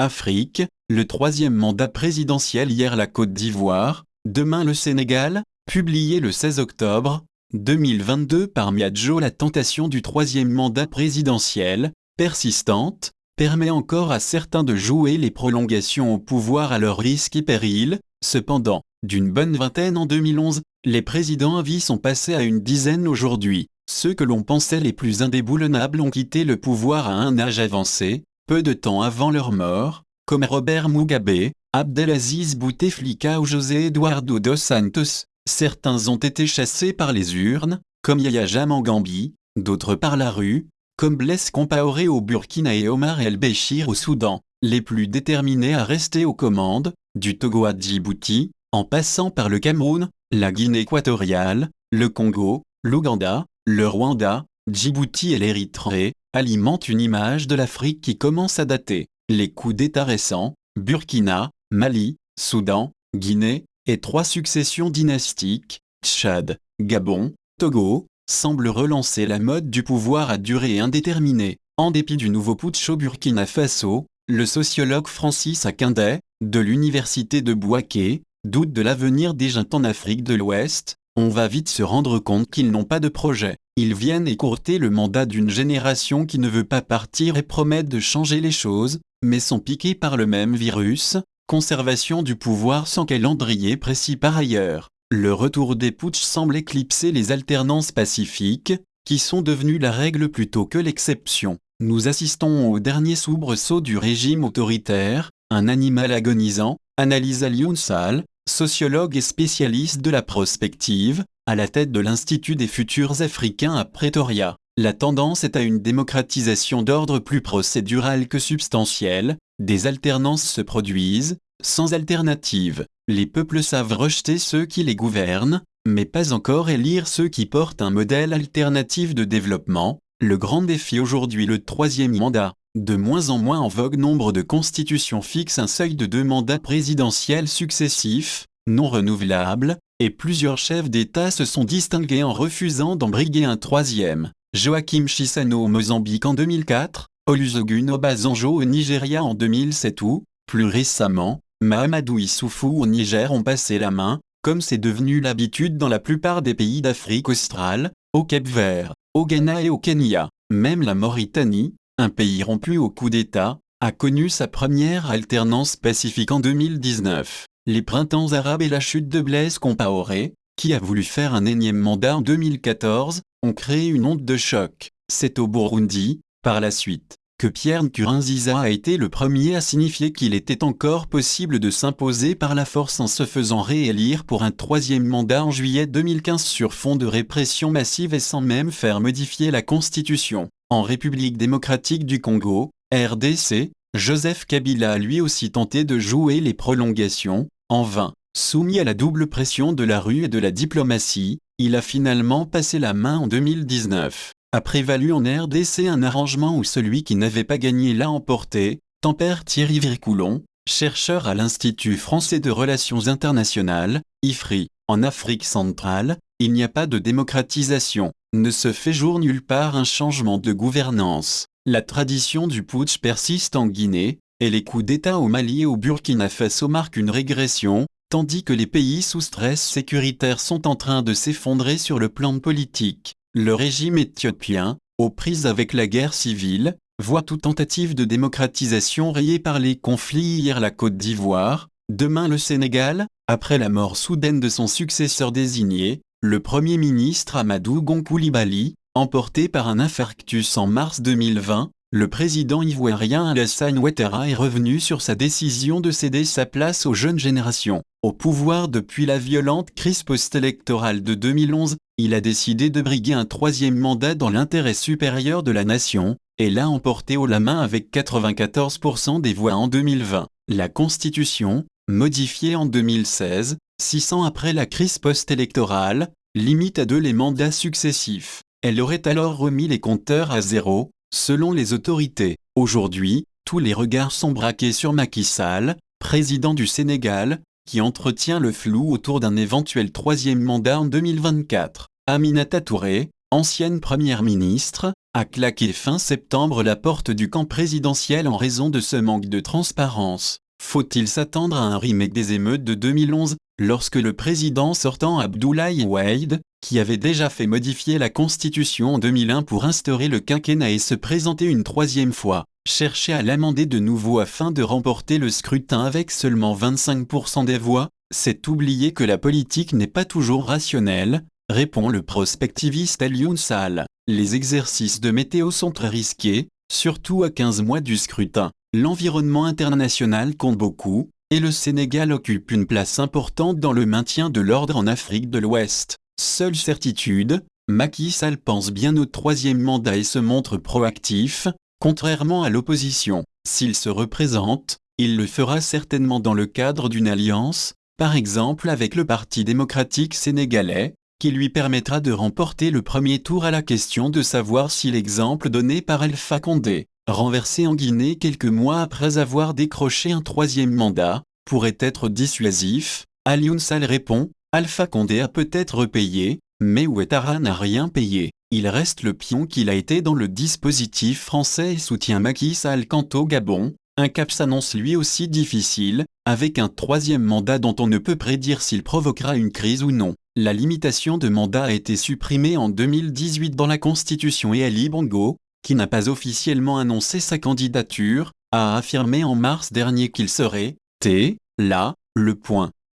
Afrique, le troisième mandat présidentiel hier la Côte d'Ivoire, demain le Sénégal, publié le 16 octobre 2022 par Miadjo. La tentation du troisième mandat présidentiel, persistante, permet encore à certains de jouer les prolongations au pouvoir à leur risque et péril. Cependant, d'une bonne vingtaine en 2011, les présidents à vie sont passés à une dizaine aujourd'hui. Ceux que l'on pensait les plus indéboulonnables ont quitté le pouvoir à un âge avancé, peu de temps avant leur mort, comme Robert Mugabe, Abdelaziz Bouteflika ou José Eduardo dos Santos. Certains ont été chassés par les urnes, comme Yahya Jammeh en Gambie, d'autres par la rue, comme Blaise Compaoré au Burkina et Omar el-Béchir au Soudan. Les plus déterminés à rester aux commandes, du Togo à Djibouti, en passant par le Cameroun, la Guinée équatoriale, le Congo, l'Ouganda, le Rwanda, Djibouti et l'Érythrée, alimentent une image de l'Afrique qui commence à dater. Les coups d'État récents, Burkina, Mali, Soudan, Guinée, et 3 successions dynastiques, Tchad, Gabon, Togo, semblent relancer la mode du pouvoir à durée indéterminée. En dépit du nouveau putsch au Burkina Faso, le sociologue Francis Akindé, de l'université de Bouaké, doute de l'avenir des juntes en Afrique de l'Ouest. On va vite se rendre compte qu'ils n'ont pas de projet. Ils viennent écourter le mandat d'une génération qui ne veut pas partir et promettent de changer les choses, mais sont piqués par le même virus, conservation du pouvoir sans calendrier précis par ailleurs. Le retour des putschs semble éclipser les alternances pacifiques, qui sont devenues la règle plutôt que l'exception. Nous assistons au dernier soubresaut du régime autoritaire, un animal agonisant, analyse Alioune Sall, sociologue et spécialiste de la prospective, à la tête de l'Institut des futurs africains à Pretoria. La tendance est à une démocratisation d'ordre plus procédural que substantiel. Des alternances se produisent, sans alternative. Les peuples savent rejeter ceux qui les gouvernent, mais pas encore élire ceux qui portent un modèle alternatif de développement. Le grand défi aujourd'hui, le troisième mandat. De moins en moins en vogue, nombre de constitutions fixent un seuil de 2 mandats présidentiels successifs, non renouvelables, et plusieurs chefs d'État se sont distingués en refusant d'en briguer un troisième. Joachim Chissano au Mozambique en 2004, Olusegun Obasanjo au Nigeria en 2007 ou, plus récemment, Mahamadou Issoufou au Niger ont passé la main, comme c'est devenu l'habitude dans la plupart des pays d'Afrique australe, au Cap-Vert, au Ghana et au Kenya. Même la Mauritanie, un pays rompu au coup d'État, a connu sa première alternance pacifique en 2019. Les printemps arabes et la chute de Blaise Compaoré, qui a voulu faire un énième mandat en 2014, ont créé une onde de choc. C'est au Burundi, par la suite, que Pierre Nkurunziza a été le premier à signifier qu'il était encore possible de s'imposer par la force en se faisant réélire pour un troisième mandat en juillet 2015 sur fond de répression massive et sans même faire modifier la Constitution. En République démocratique du Congo, RDC, Joseph Kabila a lui aussi tenté de jouer les prolongations, en vain. Soumis à la double pression de la rue et de la diplomatie, il a finalement passé la main en 2019. A prévalu en RDC un arrangement où celui qui n'avait pas gagné l'a emporté, tempère Thierry Vircoulon, chercheur à l'Institut français de relations internationales, IFRI. En Afrique centrale, il n'y a pas de démocratisation. Ne se fait jour nulle part un changement de gouvernance. La tradition du putsch persiste en Guinée, et les coups d'État au Mali et au Burkina Faso marquent une régression, tandis que les pays sous stress sécuritaire sont en train de s'effondrer sur le plan politique. Le régime éthiopien, aux prises avec la guerre civile, voit toute tentative de démocratisation rayée par les conflits. Hier la Côte d'Ivoire, demain le Sénégal. Après la mort soudaine de son successeur désigné, le Premier ministre Amadou Gon Coulibaly, emporté par un infarctus en mars 2020, le président ivoirien Alassane Ouattara est revenu sur sa décision de céder sa place aux jeunes générations. Au pouvoir depuis la violente crise post-électorale de 2011, il a décidé de briguer un troisième mandat dans l'intérêt supérieur de la nation, et l'a emporté haut la main avec 94% des voix en 2020. La Constitution, modifiée en 2016, 6 ans après la crise post-électorale, limite à 2 les mandats successifs. Elle aurait alors remis les compteurs à 0, selon les autorités. Aujourd'hui, tous les regards sont braqués sur Macky Sall, président du Sénégal, qui entretient le flou autour d'un éventuel troisième mandat en 2024. Aminata Touré, ancienne première ministre, a claqué fin septembre la porte du camp présidentiel en raison de ce manque de transparence. Faut-il s'attendre à un remake des émeutes de 2011, lorsque le président sortant Abdoulaye Wade, qui avait déjà fait modifier la Constitution en 2001 pour instaurer le quinquennat et se présenter une troisième fois, cherchait à l'amender de nouveau afin de remporter le scrutin avec seulement 25% des voix? C'est oublier que la politique n'est pas toujours rationnelle, répond le prospectiviste Alioune Sall. Les exercices de météo sont très risqués, surtout à 15 mois du scrutin. L'environnement international compte beaucoup, et le Sénégal occupe une place importante dans le maintien de l'ordre en Afrique de l'Ouest. Seule certitude, Macky Sall pense bien au troisième mandat et se montre proactif, contrairement à l'opposition. S'il se représente, il le fera certainement dans le cadre d'une alliance, par exemple avec le Parti démocratique sénégalais, qui lui permettra de remporter le premier tour à la question de savoir si l'exemple donné par Alpha Condé, renversé en Guinée quelques mois après avoir décroché un troisième mandat, pourrait être dissuasif. Alioune Sall répond, Alpha Condé a peut-être payé, mais Ouattara n'a rien payé. Il reste le pion qu'il a été dans le dispositif français et soutient Macky Sall. Quant au Gabon, un cap s'annonce lui aussi difficile, avec un troisième mandat dont on ne peut prédire s'il provoquera une crise ou non. La limitation de mandat a été supprimée en 2018 dans la Constitution et Ali Bongo, qui n'a pas officiellement annoncé sa candidature, a affirmé en mars dernier qu'il serait « là, le point ».